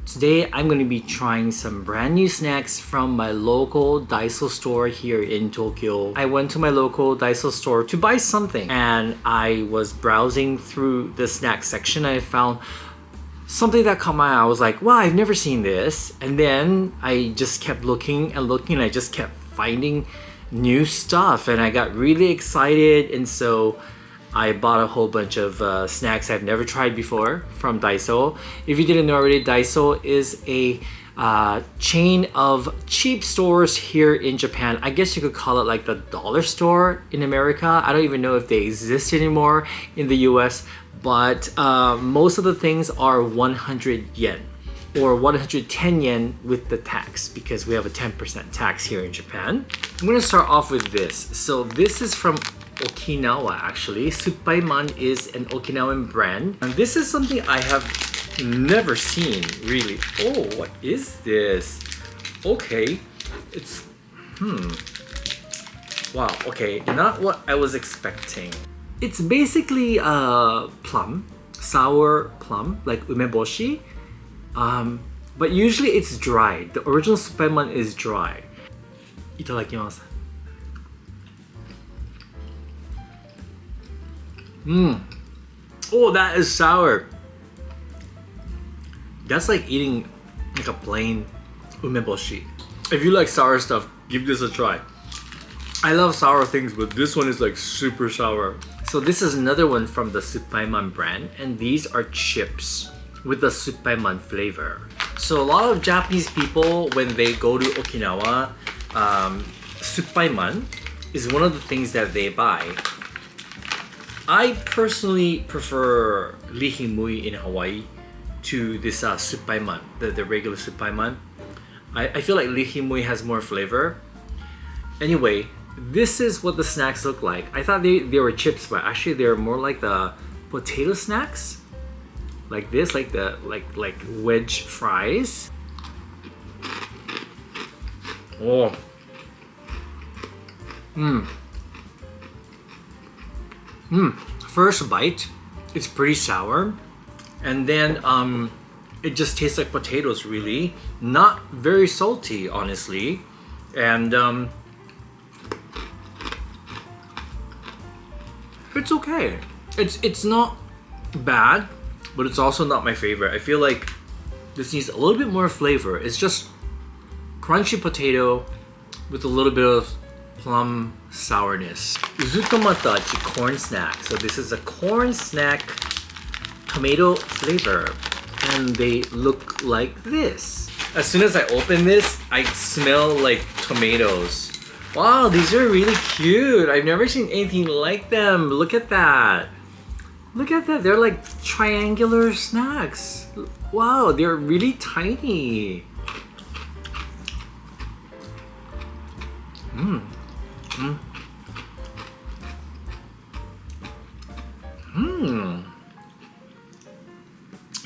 Today I'm going to be trying some brand new snacks from my local Daiso store here in Tokyo. I went to my local Daiso store to buy something and I was browsing through the snack section. I found something that caught my eye. I was like, wow, I've never seen this. And then I just kept looking and looking and I just kept finding new stuff and I got really excited, and so I bought a whole bunch of snacks I've never tried before from Daiso. If you didn't know already, Daiso is a chain of cheap stores here in Japan. I guess you could call it like the dollar store in America. I don't even know if they exist anymore in the US, but most of the things are 100 yen or 110 yen with the tax, because we have a 10% tax here in Japan. I'm gonna start off with this. So this is from Okinawa actually. Suppaiman is an Okinawan brand. And this is something I have never seen really. Oh, what is this? Okay, it's, wow, okay, not what I was expecting. It's basically plum, sour plum, like umeboshi. But usually it's dry. The original Suppaiman is dry. Itadakimasu. Oh, that is sour. That's like eating like a plain umeboshi. If you like sour stuff, give this a try. I love sour things, but this one is like super sour. So this is another one from the Suppaiman brand, and these are chips with the Suppaiman flavor. So a lot of Japanese people, when they go to Okinawa, Suppaiman is one of the things that they buy. I personally prefer Lihimui in Hawaii to this Suppaiman, the regular Suppaiman. I feel like Lihimui has more flavor. Anyway, this is what the snacks look like. I thought they were chips, but actually they're more like the potato snacks. Like this, like the like wedge fries. Oh. First bite, it's pretty sour, and then it just tastes like potatoes really. Not very salty, honestly, and it's okay. It's not bad, but it's also not my favorite. I feel like this needs a little bit more flavor. It's just crunchy potato with a little bit of plum sourness. Uzutomata corn snack. So this is a corn snack tomato flavor, and they look like this. As soon as I open this, I smell like tomatoes. Wow, these are really cute. I've never seen anything like them. Look at that. Look at that. They're like triangular snacks. Wow, they're really tiny.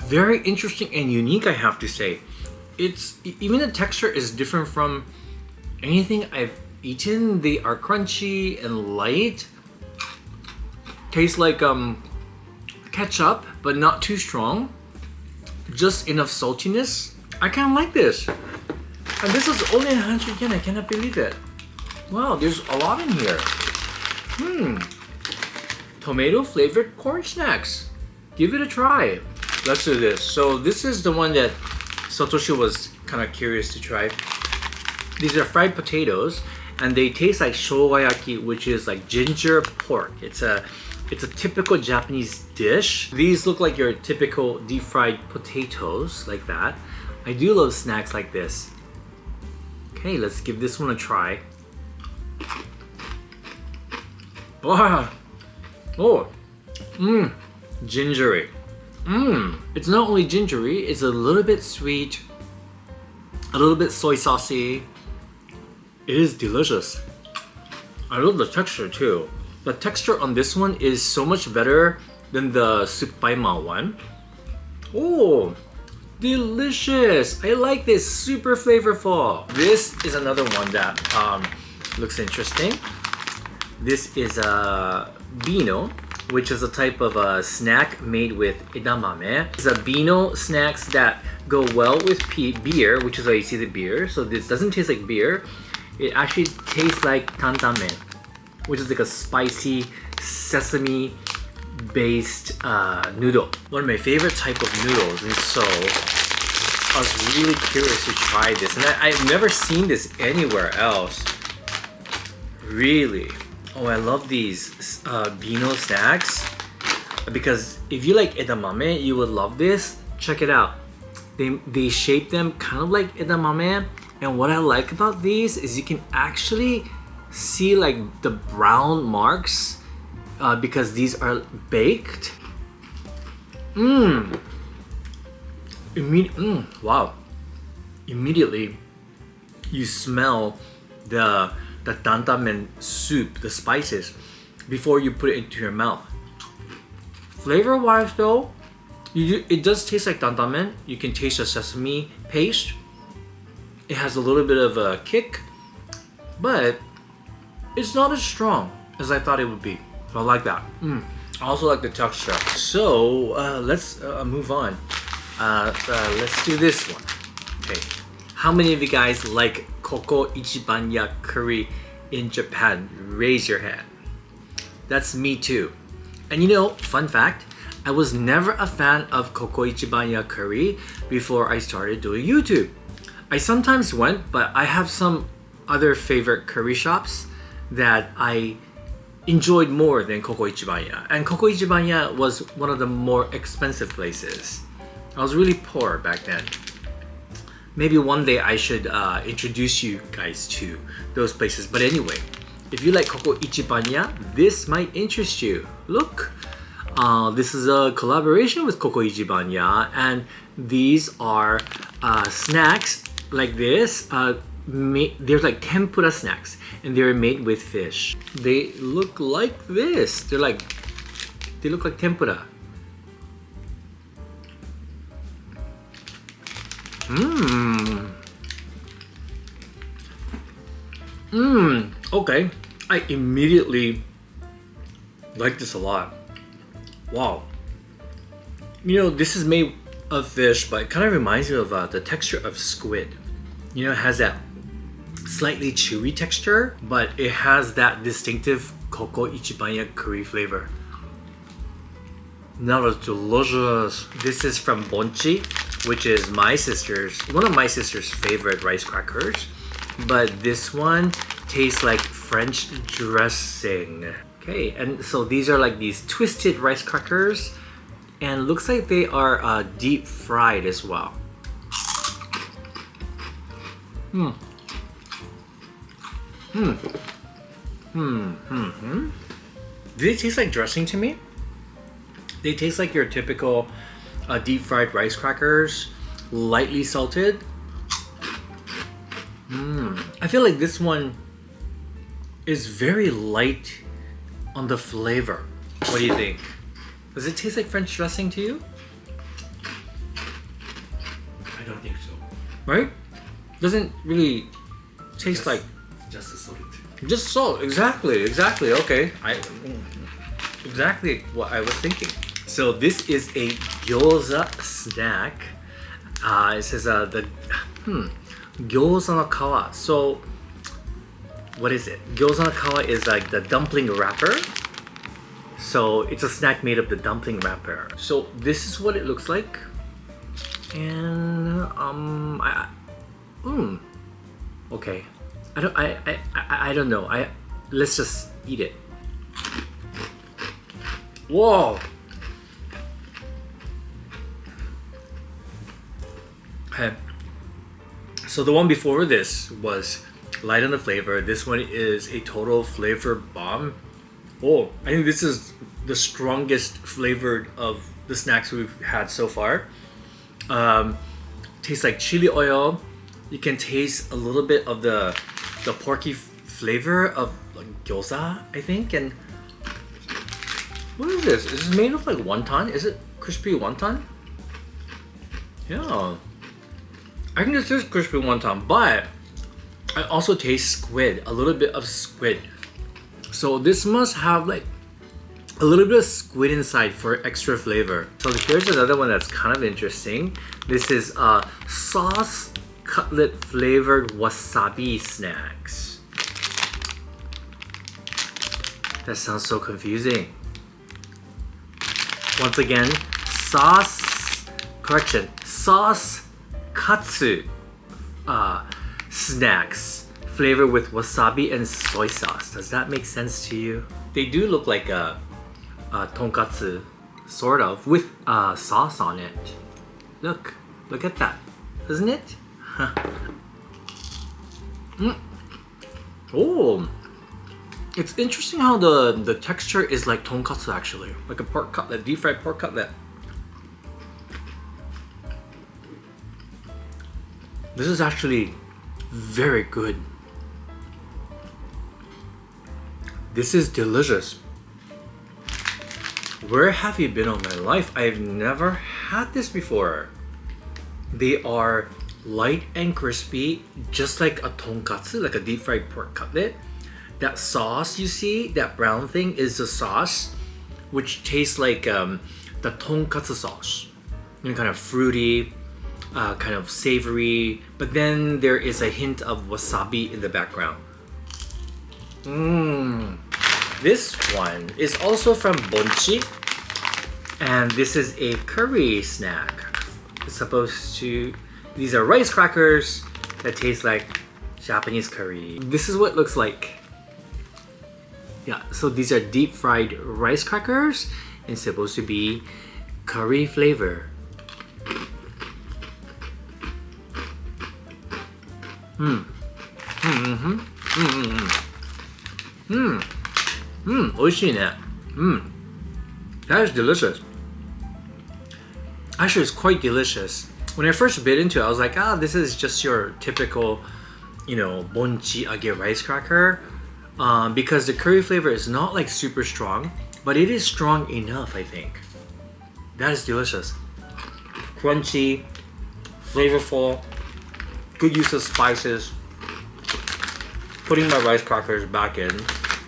Very interesting and unique, I have to say. It's even the texture is different from anything I've eaten. They are crunchy and light. Tastes like ketchup, but not too strong. Just enough saltiness. I kind of like this. And this is only 100 yen. I cannot believe it. Wow, there's a lot in here. Tomato flavored corn snacks. Give it a try. Let's do this. So this is the one that Satoshi was kind of curious to try. These are fried potatoes, and they taste like shogayaki, which is like ginger pork. It's a typical Japanese dish. These look like your typical deep fried potatoes, like that. I do love snacks like this. Okay, let's give this one a try. Wow. Oh, gingery. It's not only gingery, it's a little bit sweet, a little bit soy saucy. It is delicious. I love the texture too. The texture on this one is so much better than the Suppaiman one. Oh, delicious. I like this, super flavorful. This is another one that looks interesting. This is a Beano. which is a type of a snack made with edamame. It's a beano snacks that go well with beer, which is why you see the beer. So this doesn't taste like beer. It actually tastes like tantame, which is like a spicy sesame based noodle. One of my favorite type of noodles, and so I was really curious to try this, and I've never seen this anywhere else. Really. Oh, I love these beano snacks, because if you like edamame, you would love this. Check it out. They shape them kind of like edamame, and what I like about these is you can actually see like the brown marks because these are baked. Wow. Immediately you smell the tantamen soup, the spices, before you put it into your mouth. Flavor wise though, it does taste like tantamen. You can taste the sesame paste. It has a little bit of a kick, but it's not as strong as I thought it would be. So I like that. I also like the texture. So let's move on. Let's do this one. Okay. How many of you guys like Koko Ichibanya curry in Japan? Raise your hand. That's me too. And you know, fun fact, I was never a fan of Koko Ichibanya curry before I started doing YouTube. I sometimes went, but I have some other favorite curry shops that I enjoyed more than Koko Ichibanya. And Koko Ichibanya was one of the more expensive places. I was really poor back then. Maybe one day I should introduce you guys to those places. But anyway, if you like Koko Ichibanya, this might interest you. Look, this is a collaboration with Koko Ichibanya, and these are snacks like this. They're like tempura snacks, and they're made with fish. They look like this. They look like tempura. Okay. I immediately like this a lot. Wow. You know, this is made of fish, but it kind of reminds me of the texture of squid. You know, it has that slightly chewy texture, but it has that distinctive Koko Ichibanya curry flavor. That was delicious. This is from Bonchi, which is one of my sister's favorite rice crackers. But this one tastes like French dressing. Okay, and so these are like these twisted rice crackers, and looks like they are deep fried as well. Do they taste like dressing to me? They taste like your typical deep fried rice crackers, lightly salted. I feel like this one is very light on the flavor. What do you think? Does it taste like French dressing to you? I don't think so. Right? Doesn't really taste like just the salt. just salt. Exactly. Okay. Exactly what I was thinking. So this is a Gyoza snack. It says the Gyoza no kawa. So what is it? Gyoza no kawa is like the dumpling wrapper. So it's a snack made of the dumpling wrapper. So this is what it looks like. And okay. I don't know. Let's just eat it. Whoa. Okay. So the one before this was light on the flavor. This one is a total flavor bomb. Oh, I think this is the strongest flavored of the snacks we've had so far. Tastes like chili oil. You can taste a little bit of the porky flavor of like gyoza, I think. And what is this? Is this made of like wonton? Is it crispy wonton? Yeah. I think this is crispy wonton, but I also taste squid, a little bit of squid. So this must have like a little bit of squid inside for extra flavor. So here's another one that's kind of interesting. This is sauce cutlet flavored wasabi snacks. That sounds so confusing. Once again, sauce katsu snacks flavored with wasabi and soy sauce. Does that make sense to you? They do look like a tonkatsu, sort of, with sauce on it. Look at that, isn't it? Oh, it's interesting how the texture is like tonkatsu actually, like a pork cutlet, deep fried pork cutlet. This is actually very good. This is delicious. Where have you been all my life? I've never had this before. They are light and crispy, just like a tonkatsu, like a deep fried pork cutlet. That sauce you see, that brown thing, is the sauce, which tastes like the tonkatsu sauce. You know, kind of fruity, kind of savory, but then there is a hint of wasabi in the background. This one is also from Bonchi, and this is a curry snack. It's supposed to, these are rice crackers that taste like Japanese curry. This is what it looks like. Yeah, so these are deep fried rice crackers and it's supposed to be curry flavor. Oishii ne. That is delicious. Actually, it's quite delicious. When I first bit into it, I was like, this is just your typical, bonchi age rice cracker. Because the curry flavor is not like super strong, but it is strong enough, I think. That is delicious. Crunchy, flavorful, good use of spices. Putting my rice crackers back in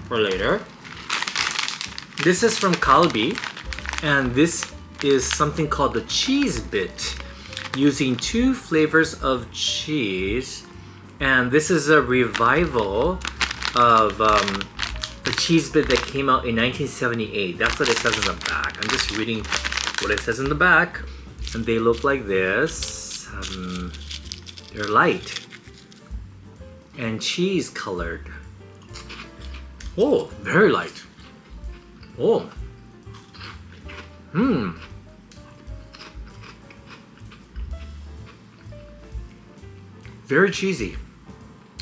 for later. This is from Kalbi, and this is something called the cheese bit, using 2 flavors of cheese. And this is a revival of the cheese bit that came out in 1978. That's what it says in the back. I'm just reading what it says in the back, and they look like this. They're light and cheese colored. Oh, very light. Oh. Very cheesy.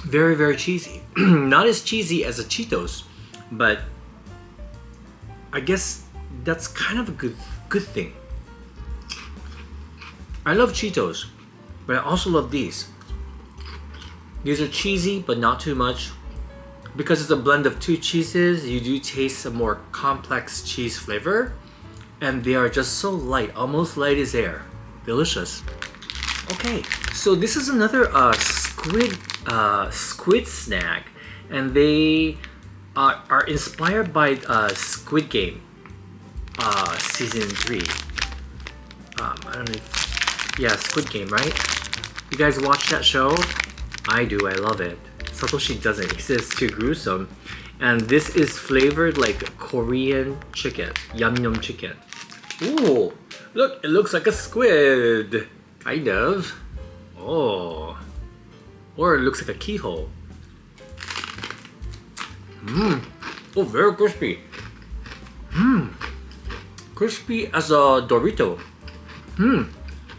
Very, very cheesy. Not as cheesy as a Cheetos, but I guess that's kind of a good thing. I love Cheetos, but I also love these. These are cheesy, but not too much. Because it's a blend of 2 cheeses, you do taste a more complex cheese flavor. And they are just so light, almost light as air. Delicious. Okay, so this is another squid snack. And they are inspired by Squid Game season 3. I don't know. Yeah, Squid Game, right? You guys watch that show? I do, I love it. Satoshi doesn't, because it's too gruesome. And this is flavored like Korean chicken, yum yum chicken. Ooh, look, it looks like a squid. Kind of. Oh. Or it looks like a keyhole. Oh, very crispy. Crispy as a Dorito.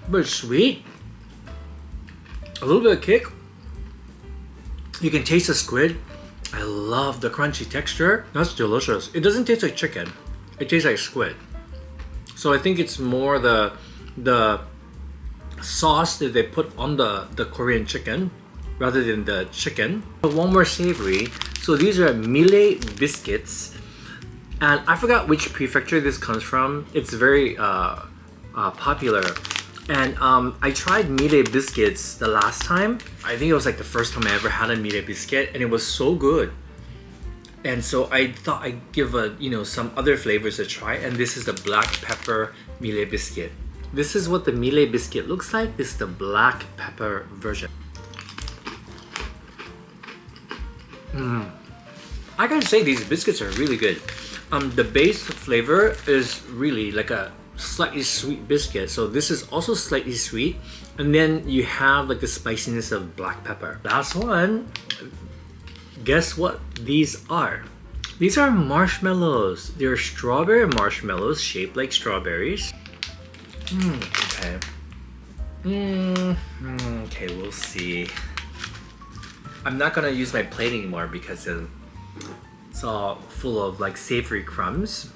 But sweet. A little bit of kick. You can taste the squid. I love the crunchy texture. That's delicious. It doesn't taste like chicken. It tastes like squid. So I think it's more the sauce that they put on the Korean chicken rather than the chicken. One more savory. So these are mile biscuits. And I forgot which prefecture this comes from. It's very popular. And I tried mile biscuits the last time. I think it was like the first time I ever had a mile biscuit, and it was so good. And so I thought I'd give some other flavors a try, and this is the black pepper mile biscuit. This is what the mile biscuit looks like. This is the black pepper version. I gotta say, these biscuits are really good. The base flavor is really like a slightly sweet biscuit, so this is also slightly sweet, and then you have like the spiciness of black pepper. Last one. Guess what these are? These are marshmallows. They're strawberry marshmallows shaped like strawberries. Okay. Okay, we'll see. I'm not gonna use my plate anymore because it's all full of like savory crumbs.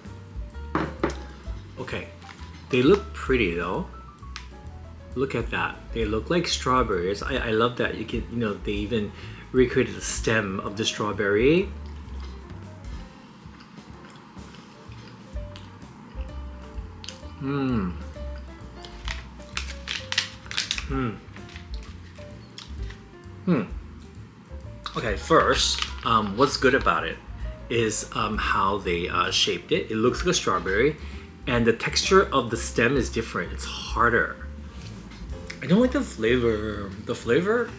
Okay, they look pretty though. Look at that. They look like strawberries. I love that you can, they even recreated the stem of the strawberry. Okay, first, what's good about it is how they shaped it. It looks like a strawberry, and the texture of the stem is different. It's harder. I don't like the flavor. The flavor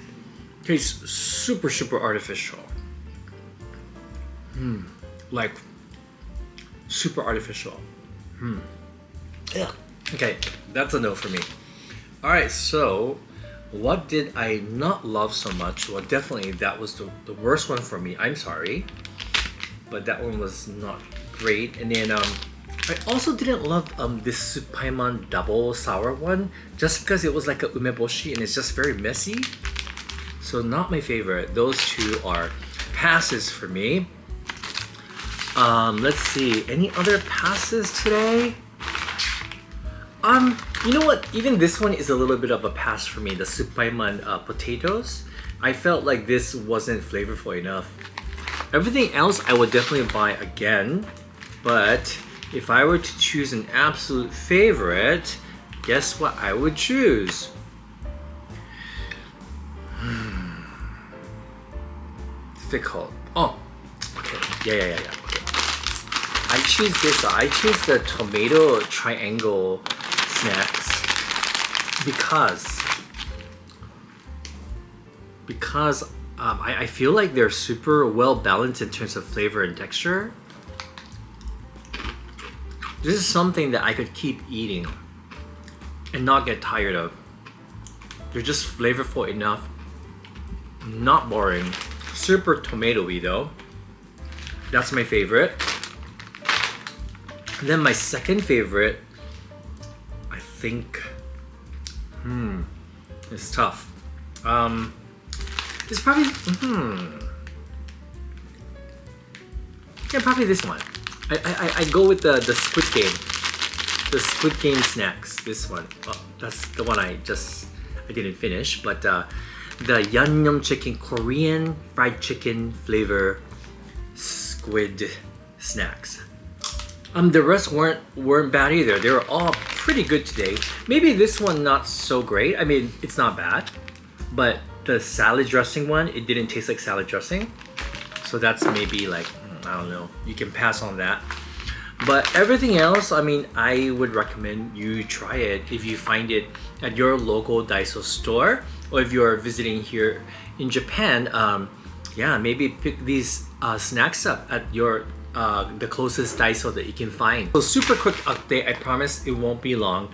tastes super artificial. Like super artificial. Yeah. Okay, that's a no for me. All right, so what did I not love so much? Well, definitely that was the worst one for me. I'm sorry, but that one was not great. And then I also didn't love this Supaiman double sour one, just because it was like a umeboshi and it's just very messy. So not my favorite. Those two are passes for me. Let's see. Any other passes today? You know what? Even this one is a little bit of a pass for me. The Supaiman potatoes. I felt like this wasn't flavorful enough. Everything else I would definitely buy again. But if I were to choose an absolute favorite, guess what I would choose? Difficult. Oh, okay. Yeah. Okay. I choose this. I choose the tomato triangle snacks because I feel like they're super well balanced in terms of flavor and texture. This is something that I could keep eating and not get tired of. They're just flavorful enough, not boring. Super tomatoey though. That's my favorite. And then my second favorite, I think, it's tough. It's probably, yeah, probably this one. I go with the Squid Game. The Squid Game snacks. This one. Oh, that's the one I didn't finish. But the Yum Chicken, Korean fried chicken flavor squid snacks. The rest weren't bad either. They were all pretty good today. Maybe this one not so great. I mean, it's not bad. But the salad dressing one, it didn't taste like salad dressing. So that's maybe like, I don't know. You can pass on that. But everything else, I mean, I would recommend you try it if you find it at your local Daiso store, or if you're visiting here in Japan. Yeah, maybe pick these snacks up at your the closest Daiso that you can find. So super quick update. I promise it won't be long.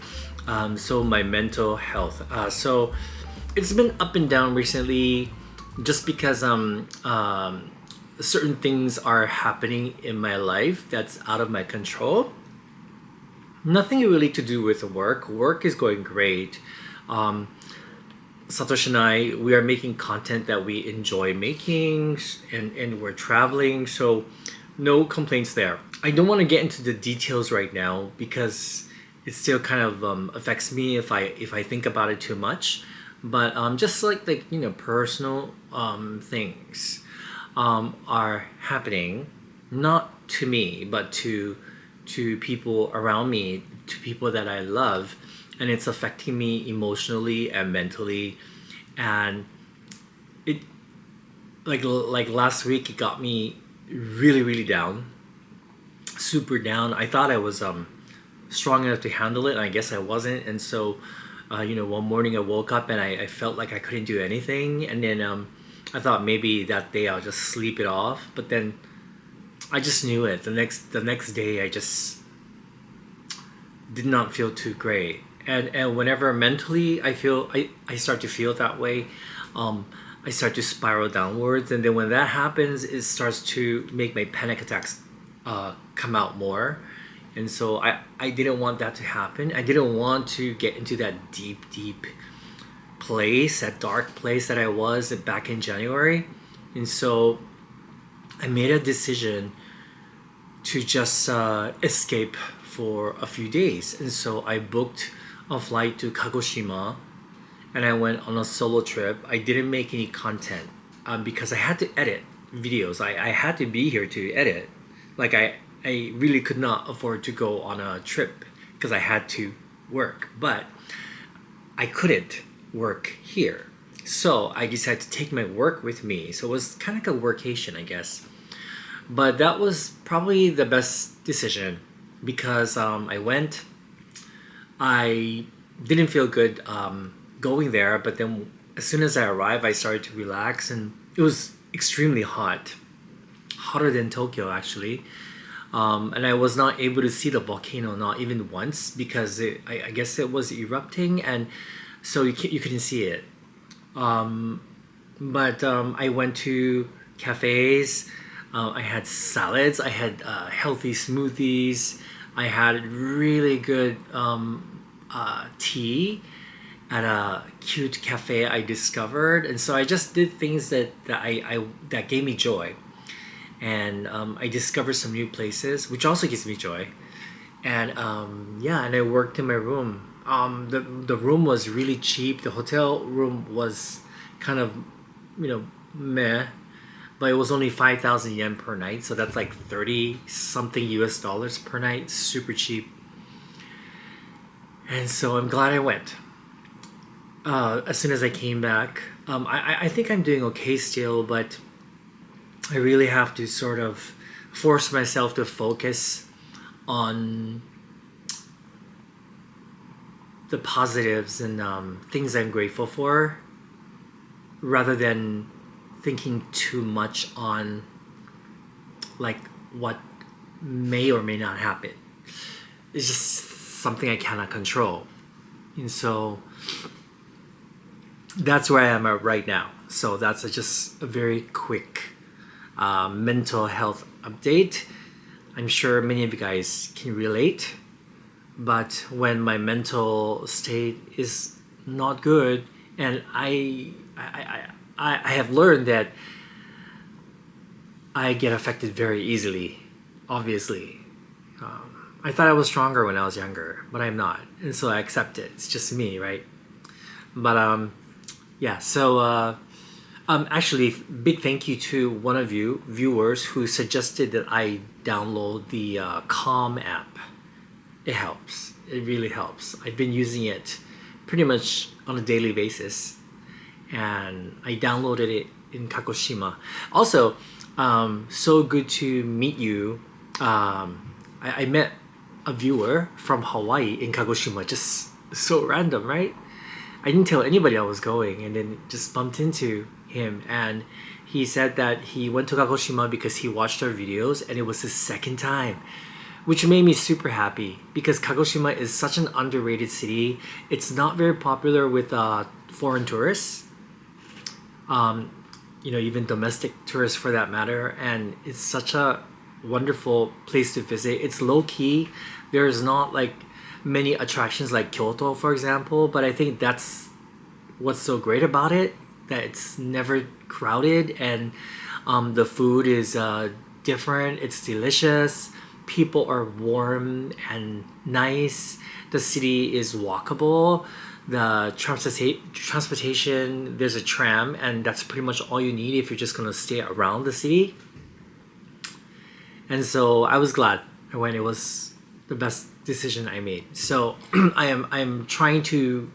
So my mental health. So it's been up and down recently, just because certain things are happening in my life that's out of my control. Nothing really to do with work. Work is going great. Satoshi and I, we are making content that we enjoy making, and we're traveling, so no complaints there. I don't want to get into the details right now because it still kind of affects me if I think about it too much. But just like personal things are happening, not to me, but to people around me, to people that I love, and it's affecting me emotionally and mentally. And it like last week, it got me really down, super down. I thought I was strong enough to handle it, and I guess I wasn't. And so, one morning I woke up and I felt like I couldn't do anything. And then I thought maybe that day I'll just sleep it off. But then I just knew it. The next day I just did not feel too great. And whenever mentally I start to feel that way, I start to spiral downwards. And then when that happens, it starts to make my panic attacks come out more. And so I didn't want that to happen. I didn't want to get into that deep place, that dark place that I was back in January. And so I made a decision to just escape for a few days. And so I booked a flight to Kagoshima and I went on a solo trip. I didn't make any content because I had to edit videos. I had to be here to edit. Like I really could not afford to go on a trip because I had to work. But I couldn't work here. So I decided to take my work with me. So it was kind of like a workation, I guess. But that was probably the best decision because I went. I didn't feel good going there, but then as soon as I arrived, I started to relax, and it was extremely hot, hotter than Tokyo actually. And I was not able to see the volcano not even once because I guess it was erupting, and so you couldn't see it. But I went to cafes. I had salads. I had healthy smoothies. I had really good tea at a cute cafe I discovered, and so I just did things that gave me joy. And I discovered some new places, which also gives me joy. And and I worked in my room. The room was really cheap. The hotel room was kind of, meh, but it was only 5,000 yen per night, so that's like 30 something US dollars per night, super cheap. And so I'm glad I went. As soon as I came back, I think I'm doing okay still, but I really have to sort of force myself to focus on the positives and things I'm grateful for rather than thinking too much on like what may or may not happen. It's just something I cannot control. And so that's where I am at right now. So that's just a very quick mental health update. I'm sure many of you guys can relate, but when my mental state is not good, and I have learned that I get affected very easily. Obviously, I thought I was stronger when I was younger, but I'm not, and so I accept it. It's just me, right? But yeah. So. Actually, big thank you to one of you viewers who suggested that I download the Calm app. It helps. It really helps. I've been using it pretty much on a daily basis, and I downloaded it in Kagoshima. Also, so good to meet you. I met a viewer from Hawaii in Kagoshima. Just so random, right? I didn't tell anybody I was going, and then just bumped into him, and he said that he went to Kagoshima because he watched our videos and it was his second time, which made me super happy because Kagoshima is such an underrated city. It's not very popular with foreign tourists, even domestic tourists for that matter, and it's such a wonderful place to visit. It's low key. There's not like many attractions like Kyoto, for example, but I think that's what's so great about it, that it's never crowded, and the food is different. It's delicious. People are warm and nice. The city is walkable. The transportation, there's a tram, and that's pretty much all you need if you're just gonna stay around the city. And so I was glad when it was the best decision I made. So I'm trying to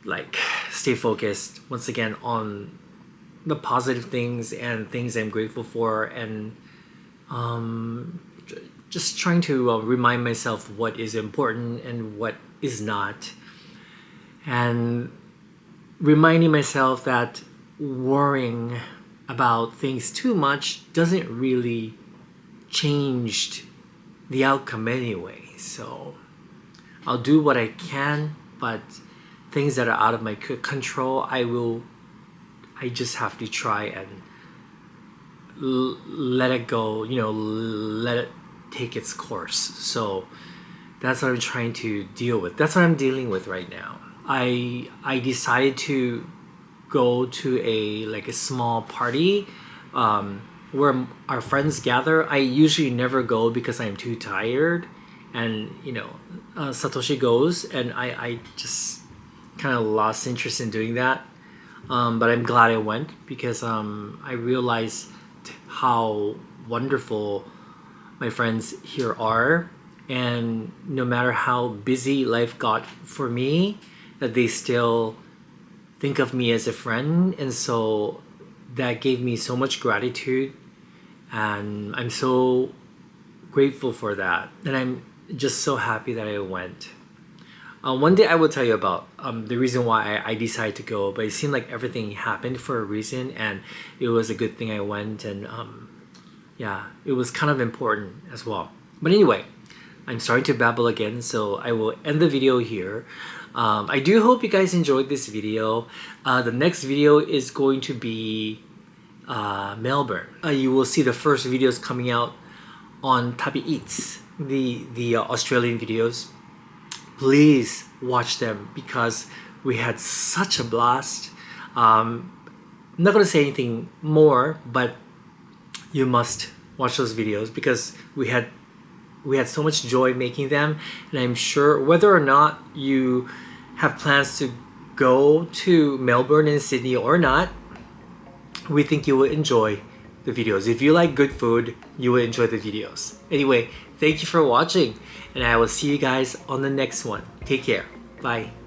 like stay focused once again on the positive things and things I'm grateful for, and just trying to remind myself what is important and what is not, and reminding myself that worrying about things too much doesn't really change the outcome anyway. So I'll do what I can, but things that are out of my control, I just have to try and let it go, let it take its course. So that's what I'm trying to deal with. That's what I'm dealing with right now. I decided to go to a small party where our friends gather. I usually never go because I'm too tired, and Satoshi goes, and I just kind of lost interest in doing that. But I'm glad I went because I realized how wonderful my friends here are, and no matter how busy life got for me, that they still think of me as a friend. And so that gave me so much gratitude, and I'm so grateful for that, and I'm just so happy that I went. One day I will tell you about the reason why I decided to go, but it seemed like everything happened for a reason, and it was a good thing I went, and yeah, it was kind of important as well. But anyway, I'm starting to babble again, so I will end the video here. I do hope you guys enjoyed this video. The next video is going to be Melbourne. You will see the first videos coming out on Tabi Eats, the Australian videos. Please watch them because we had such a blast. I'm not going to say anything more, but you must watch those videos because we had so much joy making them, and I'm sure whether or not you have plans to go to Melbourne and Sydney or not, we think you will enjoy the videos. If you like good food, you will enjoy the videos. Anyway, thank you for watching, and I will see you guys on the next one. Take care. Bye.